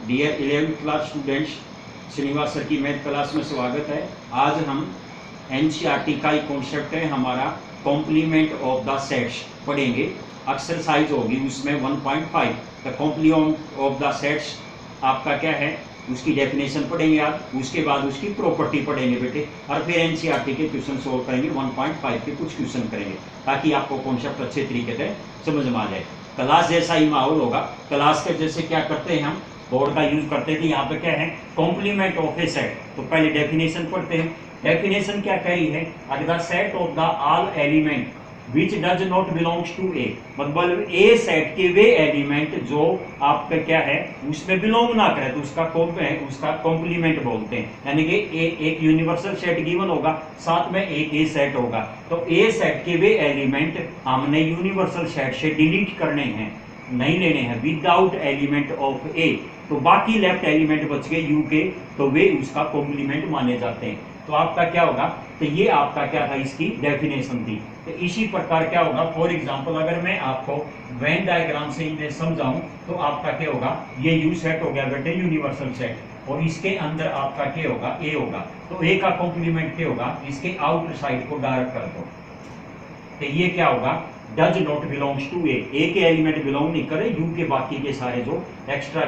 Dear 11th class students, Srinivas sir की math class में स्वागत है। आज हम एनसीईआरटी का एक कॉन्सेप्ट है हमारा कॉम्प्लीमेंट ऑफ द सेट्स पढ़ेंगे। एक्सरसाइज होगी उसमें 1.5 the complement of the sets आपका क्या है उसकी डेफिनेशन पढ़ेंगे आप, उसके बाद उसकी प्रॉपर्टी पढ़ेंगे बेटे, और फिर एनसीईआरटी के क्वेश्चन सोल्व करेंगे। 1.5 के कुछ क्वेश्चन करेंगे ताकि आपको कॉन्सेप्ट अच्छे तरीके से समझ में आ जाए। क्लास जैसा ही माहौल होगा। क्लास के जैसे क्या करते हैं हम बोर्ड का यूज करते थे, यहाँ पे क्या है कॉम्प्लीमेंट ऑफ ए सेट। तो पहले डेफिनेशन पढ़ते हैं। डेफिनेशन क्या कही है, the set of the all element which does not belongs to A, मतलब ए सेट के वे एलिमेंट जो आपका क्या है उसमें बिलोंग ना करे तो उसका कॉम्प्लीमेंट बोलते हैं। यानी कि एक यूनिवर्सल सेट गिवन होगा, साथ में एक ए सेट होगा, तो ए सेट के वे एलिमेंट हमने यूनिवर्सल सेट से डिलीट करने हैं, नहीं लेने हैं, विदाउट एलिमेंट ऑफ ए। तो बाकी लेफ्ट एलिमेंट बच गए यू के, तो वे उसका कॉम्प्लीमेंट माने जाते हैं। तो आपका क्या होगा, तो ये आपका क्या था, इसकी डेफिनेशन थी। तो इसी प्रकार क्या होगा, फॉर एग्जांपल अगर मैं आपको वेन डायग्राम से इन्हें समझाऊं तो आपका क्या होगा, ये यू सेट हो गया बेटे यूनिवर्सल सेट, और इसके अंदर आपका क्या होगा, ए होगा। तो ए का कॉम्प्लीमेंट क्या होगा, इसके आउटर साइड को डायरेक्ट कर दो, तो ये क्या होगा, डज नॉट बिलोंग्स टू ए के एलिमेंट बिलोंग नहीं करे, यू के बाकी के सारे जो एक्स्ट्रा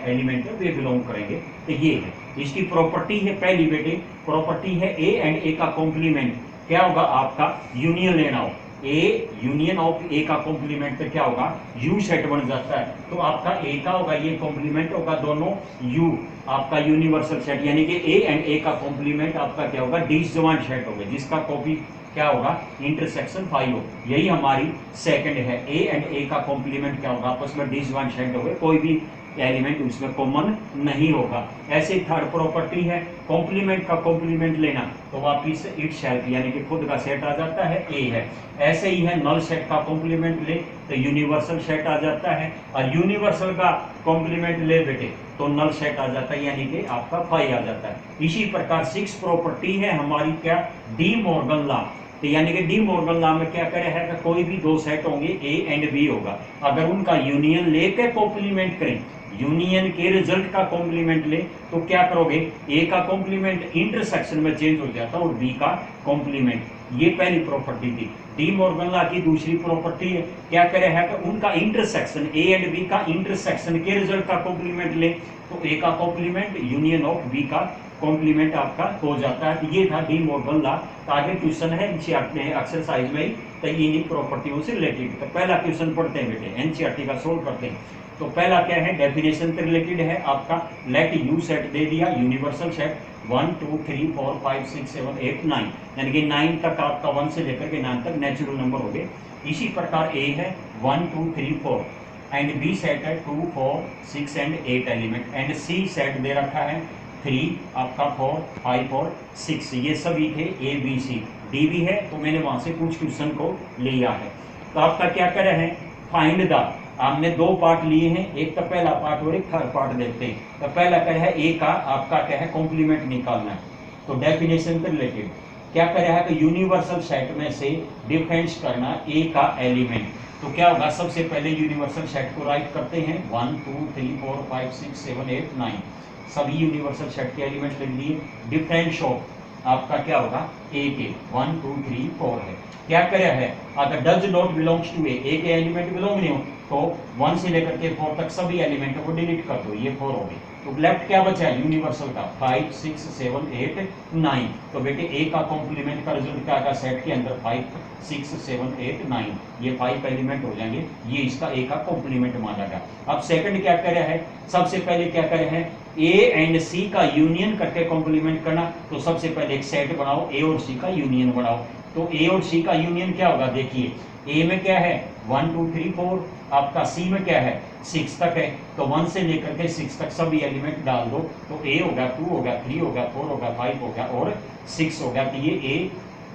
एलिमेंट है वे बिलोंग करेंगे। तो ये है इसकी प्रॉपर्टी है, पहली बेटे प्रॉपर्टी है ए एंड ए का कॉम्प्लीमेंट क्या होगा आपका, यूनियन लेना हो, ए यूनियन ऑफ ए का कॉम्प्लीमेंट तो क्या होगा, यू सेट बन जाता है। तो आपका ए का होगा, ये कॉम्प्लीमेंट होगा दोनों यू, आपका यूनिवर्सल सेट, यानी कि ए एंड ए का कॉम्प्लीमेंट आपका क्या होगा, डिसजॉइंट सेट होगा, जिसका कॉपी क्या होगा, इंटरसेक्शन 5 हो। यही हमारी सेकंड है, ए एंड ए का कॉम्प्लीमेंट क्या होगा, आपस में डिसजॉइंट सेट होगा, कोई भी एलिमेंट उसमें कॉमन नहीं होगा। ऐसे थर्ड प्रॉपर्टी है कॉम्प्लीमेंट का कॉम्प्लीमेंट लेना, तो वापिस इट सेल्फ यानी कि खुद का सेट आ जाता है, ए है। ऐसे ही है नल सेट का कॉम्प्लीमेंट ले तो यूनिवर्सल सेट आ जाता है, और यूनिवर्सल का कॉम्प्लीमेंट ले बेटे तो नल सेट आ जाता है, यानी कि आपका 5 आ जाता है। इसी प्रकार 6 प्रॉपर्टी है हमारी क्या, डी मॉर्गन लॉ। तो यानी कि डी मॉर्गन लॉ में क्या करे है कि कोई भी दो सेट होंगे ए एंड बी होगा, अगर उनका यूनियन लेके कॉम्प्लीमेंट करें, यूनियन के रिजल्ट का कॉम्प्लीमेंट ले तो क्या करोगे, ए का कॉम्प्लीमेंट इंटरसेक्शन में चेंज हो जाता है और बी का कॉम्प्लीमेंट। ये पहली प्रॉपर्टी थी। डी मॉर्गन लॉ की दूसरी प्रॉपर्टी है क्या करे है कि उनका इंटरसेक्शन, ए एंड बी का इंटरसेक्शन के रिजल्ट का कॉम्प्लीमेंट ले तो ए का कॉम्प्लीमेंट यूनियन ऑफ बी का कॉम्प्लीमेंट आपका हो जाता है। तो ये था डी मॉर्गन लॉ। तो आगे क्वेश्चन है एनसीईआरटी एक्सरसाइज में ही, तो इन्हीं प्रॉपर्टियों से रिलेटेड। तो पहला क्वेश्चन पढ़ते हैं बेटे, एनसीईआरटी का सोल्व करते हैं। तो पहला क्या है, डेफिनेशन से रिलेटेड है आपका, लेट यू सेट दे दिया, यूनिवर्सल सेट 1 2 3 4 5 6 7 8 9, यानी कि 9 तक आपका 1 से लेकर के 9 तक नेचुरल नंबर हो गए। इसी प्रकार ए है 1 2 3 4 एंड बी सेट है 2 4 6 and 8 element, and C set दे रखा है 3 आपका 4 5 और 6, ये सभी थे ए बी सी। डी भी है तो मैंने वहां से कुछ क्वेश्चन को लिया है। तो आपका क्या करे है, फाइंड द, हमने दो पार्ट लिए हैं, एक तो पहला पार्ट और एक थर्ड पार्ट देखते हैं। तो पहला क्या है, ए का आपका क्या है कॉम्प्लीमेंट निकालना है। तो डेफिनेशन से रिलेटेड क्या कर रहा है कि यूनिवर्सल सेट में से डिफरेंस करना ए का एलिमेंट। तो क्या होगा, सबसे पहले यूनिवर्सल सेट को राइट करते हैं 1 2 3 4 5 6 7 8 9, सभी यूनिवर्सल सेट के एलिमेंट लिख दिए। डिफरेंस ऑफ आपका क्या होगा, ए के 1 2 3 4 है। क्या करे है, अगर डज नॉट बिलोंग्स टू ए के एलिमेंट बिलोंग नहीं हो तो 1 से लेकर के 4 तक सभी एलिमेंट को डिलीट कर दो, ये 4 हो गए। तो लेफ्ट क्या बचा है यूनिवर्सल का 5 6 7 8 9। तो बेटे ए का कॉम्प्लीमेंट का रिजल्ट क्या आएगा, सेट के अंदर 5 6 7 8 9, ये 5 एलिमेंट हो जाएंगे, ये इसका ए का कॉम्प्लीमेंट माना गया। अब सेकंड क्या करे है, सबसे पहले क्या करे है, ए एंड सी का यूनियन करके कॉम्प्लीमेंट करना। तो सबसे पहले एक सेट बनाओ, ए और सी का यूनियन बनाओ। तो ए और सी का यूनियन क्या होगा, देखिए ए में क्या है 1 2 3 4, आपका सी में क्या है 6 तक है, तो 1 से लेकर के 6 तक सभी एलिमेंट डाल दो। तो ए होगा 2 होगा 3 होगा 4 होगा 5 होगा और 6 होगा, तो ये ए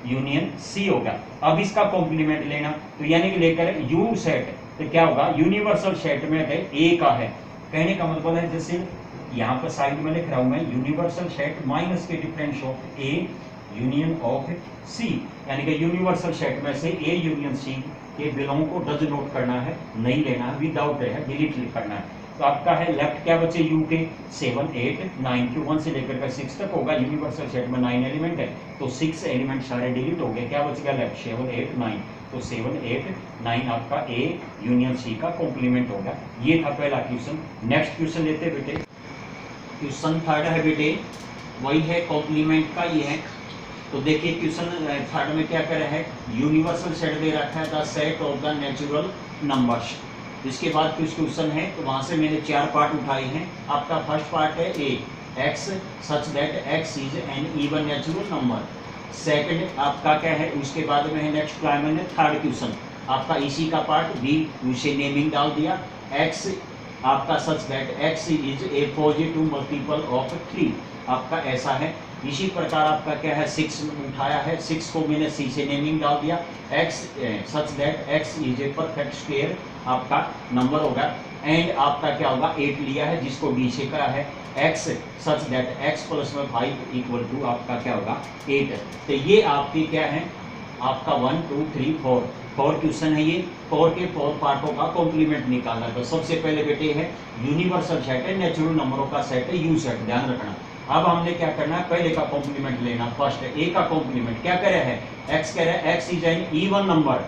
यूनियन सी होगा। अब इसका कॉम्प्लीमेंट लेना, तो यानी कि लेकर यू सेट, तो क्या होगा, यूनिवर्सल सेट में ए का है, कहने का मतलब है जैसे यहाँ पर साइड में लिख रहा हूं मैं, यूनिवर्सल सेट माइनस के difference of A union of C, यानी कि यूनिवर्सल सेट में से ए यूनियन सी के बिलोंग को डज नोट करना है, नहीं लेना है, विदाउट है, डिलीट करना है। तो आपका है लेफ्ट क्या बचे यू के 7 8 9 क्यों 1 से लेकर के 6 तक होगा, यूनिवर्सल सेट में 9 एलिमेंट है तो 6 एलिमेंट सारे डिलीट हो गए, क्या बच गया लेफ्ट 7 8 9, तो 7 8 9 आपका ए यूनियन सी का कॉम्प्लीमेंट होगा। ये था पहला क्वेश्चन। नेक्स्ट क्वेश्चन लेते बेटे, क्वेश्चन थर्ड है बेटे, वही है कॉम्प्लीमेंट का ही है। तो देखिए क्वेश्चन थर्ड में क्या कर रहा है, यूनिवर्सल सेट दे रखा है the set of the natural numbers. इसके बाद कुछ क्वेश्चन है तो वहां से मैंने 4 पार्ट उठाए हैं। आपका फर्स्ट पार्ट है A x such that x is an even natural number. Second आपका क्या है, उसके बाद में है नेक्स्ट क्लाइम में थर्ड क्वेश्चन आपका इसी का पार्ट बी, उसे नेमिंग डाल दिया एक्स आपका सच that x is A positive multiple of 3, आपका ऐसा है। इसी प्रकार आपका क्या है 6 उठाया है, 6 को मैंने सी से नेमिंग डाल दिया x such that x is a perfect square आपका नंबर होगा। एंड आपका क्या होगा 8 लिया है जिसको डी से करा है x such that x plus में 5 इक्वल टू आपका क्या होगा 8। तो ये आपकी क्या है आपका 1 2 3 4 क्वेश्चन है ये, 4 के 4 पार्टों का कॉम्प्लीमेंट निकालना। तो सबसे पहले बेटे है यूनिवर्सल सेट है, नेचुरल नंबरों का सेट है यू सेट, ध्यान रखना। अब हमने क्या करना है, पहले का कॉम्प्लीमेंट लेना। फर्स्ट है ए का कॉम्प्लीमेंट, क्या कह रहे हैं एक्स कह रहे हैं x is an even number,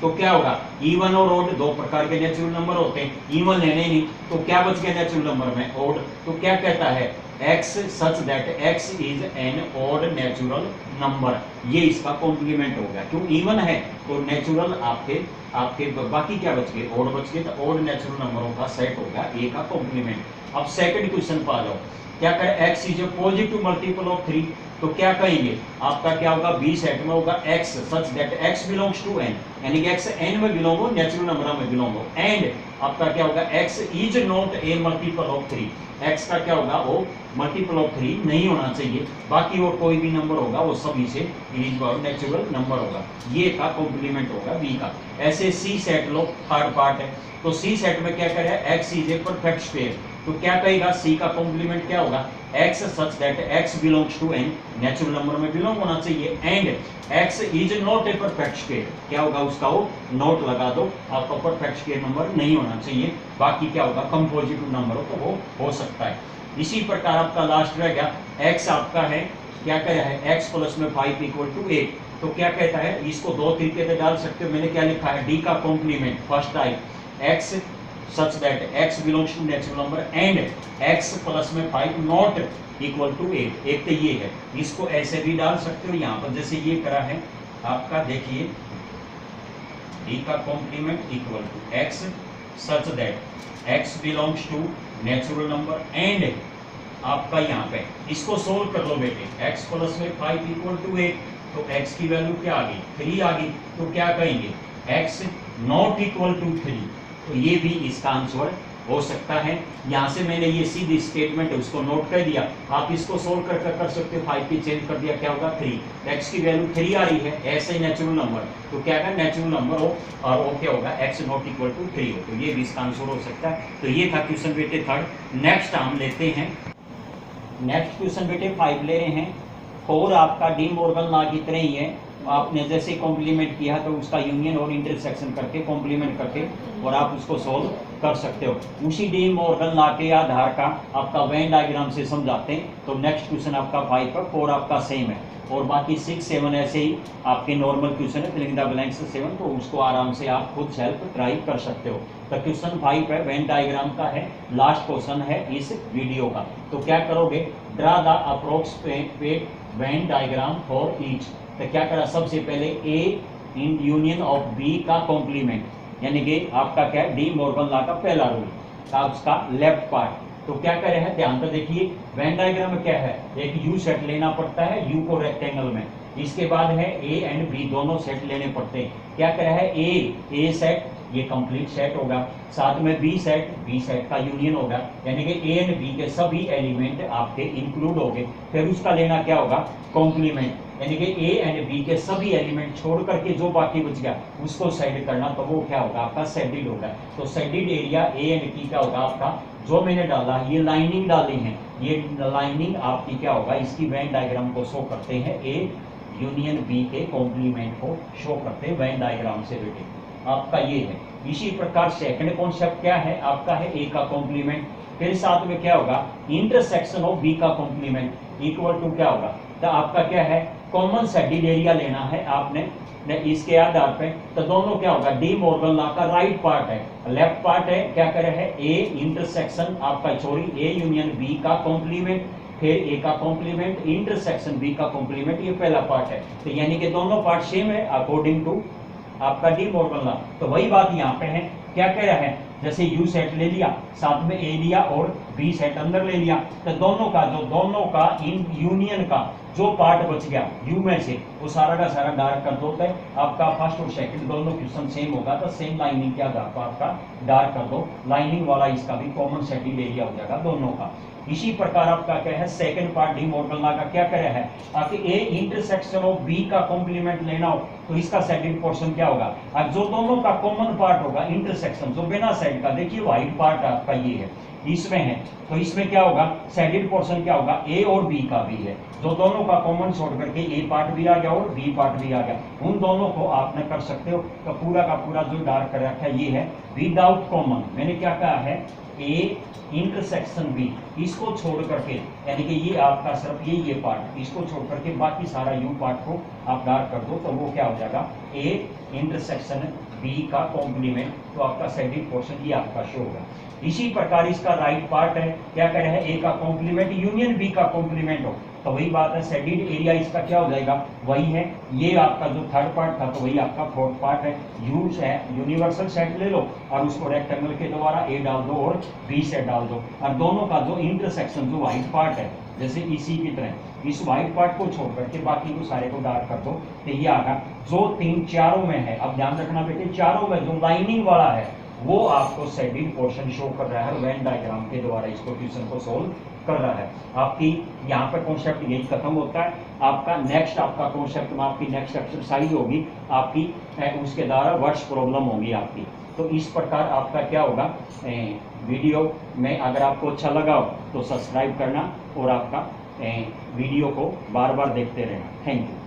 तो क्या होगा इवन और ओड दो प्रकार के नेचुरल नंबर होते हैं, इवन लेने नहीं तो क्या बच गया नेचुरल नंबर में ओड, तो क्या कहता है x such that x is an odd natural number, ये इसका कॉम्प्लीमेंट हो गया। क्यों इवन है तो नेचुरल आपके बाकी क्या बच गए ओड बच गए, तो ओड नेचुरल नंबरों का सेट होगा ए का कॉम्प्लीमेंट। अब सेकंड क्वेश्चन पर आ जाओ, क्या करें x is A positive multiple of 3, तो क्या कहेंगे आपका क्या होगा बी सेट में होगा x such that x belongs to N, यानी कि एक्स एन में बिलोंग हो, नेचुरल नंबर में बिलोंग हो। एंड आपका क्या होगा x is not a multiple of 3, x का क्या होगा वो मल्टीपल ऑफ 3 नहीं होना चाहिए, बाकी और कोई भी नंबर होगा वो सभी से डिविजिबल नेचुरल नंबर होगा, ये का कॉम्प्लीमेंट होगा बी का। ऐसे सी सेट लो थर्ड पार्ट है, तो सी सेट में क्या करें x is a perfect square, तो क्या कहेगा सी का कॉम्प्लीमेंट क्या होगा x such that x belongs to N, natural number में बिलोंग होना चाहिए। And x is not a perfect square, क्या होगा उसका वो नोट लगा दो, आपका परफेक्ट स्क्वायर नंबर नहीं होना चाहिए, बाकी क्या होगा कंपोजिटिव नंबर हो तो वो हो सकता है। इसी प्रकार आपका लास्ट रह गया एक्स आपका है क्या कह रहा है एक्स प्लस में 5 इक्वल टू 8, तो क्या कहता है इसको दो तरीके से डाल सकते हो, मैंने क्या लिखा है डी का complement first type x such that x belongs to natural number and x plus में 5 not equal to 8, एक तो ये है, इसको ऐसे भी डाल सकते हो यहाँ पर जैसे ये करा है आपका, देखिए d का complement equal to x such that x belongs to natural number and आपका यहाँ पे इसको सोल्व कर लो बेटे, x प्लस में 5 इक्वल टू 8, तो x की वैल्यू क्या आ गई 3 आ गई, तो क्या कहेंगे x नॉट इक्वल टू 3, तो ये भी इसका आंसर हो सकता है। यहाँ से मैंने ये सीधी स्टेटमेंट है उसको नोट कर दिया, आप इसको सोल्व कर सकते हो, 5 की चेंज कर दिया क्या होगा 3, x की वैल्यू 3 आ रही है, ऐसे ही नेचुरल नंबर, तो क्या है नेचुरल नंबर हो और वो क्या होगा x नॉट इक्वल टू 3 हो, तो ये भी इसका आंसर हो सकता है। तो ये था क्वेश्चन बेटे थर्ड। नेक्स्ट हम लेते हैं नेक्स्ट क्वेश्चन बेटे 5 ले रहे हैं, 4 आपका डी मॉर्गन लॉ की तरह ही है, आपने जैसे कॉम्प्लीमेंट किया तो उसका यूनियन और इंटरसेक्शन करके कॉम्प्लीमेंट करके और आप उसको सॉल्व कर सकते हो। उसी डी मॉर्गन लॉ के आधार का आपका वेन डायग्राम से समझाते हैं। तो नेक्स्ट क्वेश्चन आपका 5 पर 4 आपका सेम है और बाकी 6 7 ऐसे ही आपके नॉर्मल क्वेश्चन है, फिलिंग द ब्लैंक्स 7, तो उसको आराम से आप खुद सेल्फ ट्राई कर सकते हो। तो क्वेश्चन 5 है वेन डायग्राम का है, लास्ट क्वेश्चन है इस वीडियो का। तो क्या करोगे draw the approximate Venn diagram for each, तो क्या करा सबसे पहले ए इन यूनियन ऑफ बी का कॉम्प्लीमेंट, यानी कि आपका क्या है डी मॉर्गन लॉ का पहला रूल था उसका लेफ्ट पार्ट। तो क्या कर रहे हैं ध्यान पर देखिए, वेन डायग्राम में क्या है एक यू सेट लेना पड़ता है यू को रेक्टेंगल में, इसके बाद है ए एंड बी दोनों सेट लेने पड़ते हैं। क्या कर रहा है ए सेट ये कंप्लीट सेट होगा, साथ में बी सेट का यूनियन होगा, यानी कि ए एंड बी के सभी एलिमेंट आपके इंक्लूड हो गए। फिर उसका लेना क्या होगा कॉम्प्लीमेंट, यानी कि ए एंड बी के सभी एलिमेंट छोड़ करके जो बाकी बच गया उसको साइड करना, तो वो क्या होगा आपका सेडेड होगा। तो shaded area A and B का होगा आपका, जो मैंने डाला ये लाइनिंग डाली है, ये लाइनिंग आपकी क्या होगा इसकी वेन डायग्राम को शो करते हैं, ए यूनियन बी के कॉम्प्लीमेंट को शो करते हैं वेन डायग्राम से बेटे, आपका ये है। इसी प्रकार सेकंड कॉन्सेप्ट क्या है आपका है ए का कॉम्प्लीमेंट, फिर साथ में क्या होगा इंटरसेक्शन ऑफ बी का कॉम्प्लीमेंट इक्वल टू क्या होगा, तो आपका क्या है कॉमन सेटेड एरिया लेना है आपने इसके आधार पे, तो दोनों क्या होगा डी मॉर्गन लॉ का राइट पार्ट है, लेफ्ट पार्ट है क्या करे है ए इंटरसेक्शन आपका सॉरी ए यूनियन बी का कॉम्प्लीमेंट, फिर ए का कॉम्प्लीमेंट इंटरसेक्शन बी का कॉम्प्लीमेंट, ये पहला पार्ट है। तो यानी कि दोनों पार्ट सेम है अकॉर्डिंग टू आपका डी मॉर्गन लॉ। तो वही बात यहाँ पे है, क्या कह रहा है जैसे यू सेट ले लिया, साथ में ए लिया और बी सेट अंदर ले लिया, तो दोनों का इन यूनियन का जो पार्ट बच गया यू में से वो सारा का सारा डार्क कर दो, तो आपका फर्स्ट और सेकंड दोनों क्वेश्चन सेम होगा, तो सेम लाइनिंग क्या आपका डार्क कर दो, लाइनिंग वाला इसका भी कॉमन सेटेड एरिया हो जाएगा दोनों का। इसी प्रकार आपका क्या है second part De Morgan law का क्या करे है, आपके ए इंटरसेक्शन ऑफ बी का कॉम्प्लीमेंट लेना हो तो इसका सेकंड पोर्शन क्या होगा, अब जो दोनों का कॉमन पार्ट होगा इंटरसेक्शन जो बिना साइड का, देखिए व्हाइट पार्ट आपका ये है इसमें है, तो इसमें क्या होगा सेकंड पोर्शन क्या होगा ए और बी का भी है, जो दोनों का कॉमन छोड़ करके ए पार्ट भी आ गया और बी पार्ट भी आ गया, उन दोनों को आपने कर सकते हो। तो पूरा का पूरा जो डार्क कर रखा है ये है विदाउट कॉमन, मैंने क्या कहा है ए इंटरसेक्शन बी, इसको छोड़ करके यानी कि ये आपका सिर्फ ये पार्ट, इसको छोड़ करके बाकी सारा यू पार्ट को आप डार्क कर दो, तो वो क्या हो जाएगा ए इंटरसेक्शन बी का कॉम्प्लीमेंट, तो आपका सेकंड पोर्शन ये आपका शो होगा। इसी प्रकार इसका राइट पार्ट है क्या कह रहे हैं ए का कॉम्प्लीमेंट यूनियन बी का कॉम्प्लीमेंट हो, तो वही बात है सेटेड एरिया इसका क्या हो जाएगा वही है, ये आपका जो थर्ड पार्ट था तो वही आपका फोर्थ पार्ट है, यू है यूनिवर्सल सेट ले लो और उसको रेक्टेंगल के द्वारा ए डाल दो और बी सेट डाल दो, और दोनों का जो इंटरसेक्शन जो व्हाइट पार्ट है जैसे इसी की तरह इस व्हाइट पार्ट को छोड़ करके बाकी को सारे को डार्क कर दो, तो ये आगा जो तीन चारों में है। अब ध्यान रखना बेटे चारों में जो लाइनिंग वाला है वो आपको सेकंड पोर्शन शो कर रहा है, वेन डायग्राम के द्वारा इसको क्वेश्चन को सोल्व कर रहा है। आपकी यहाँ पर कॉन्सेप्ट यही खत्म होता है, आपका नेक्स्ट आपका कॉन्सेप्ट में आपकी नेक्स्ट एक्सरसाइज होगी आपकी उसके द्वारा वर्ड्स प्रॉब्लम होगी आपकी। तो इस प्रकार आपका क्या होगा वीडियो में अगर आपको अच्छा लगा हो तो सब्सक्राइब करना और आपका वीडियो को बार बार देखते रहना। Thank you.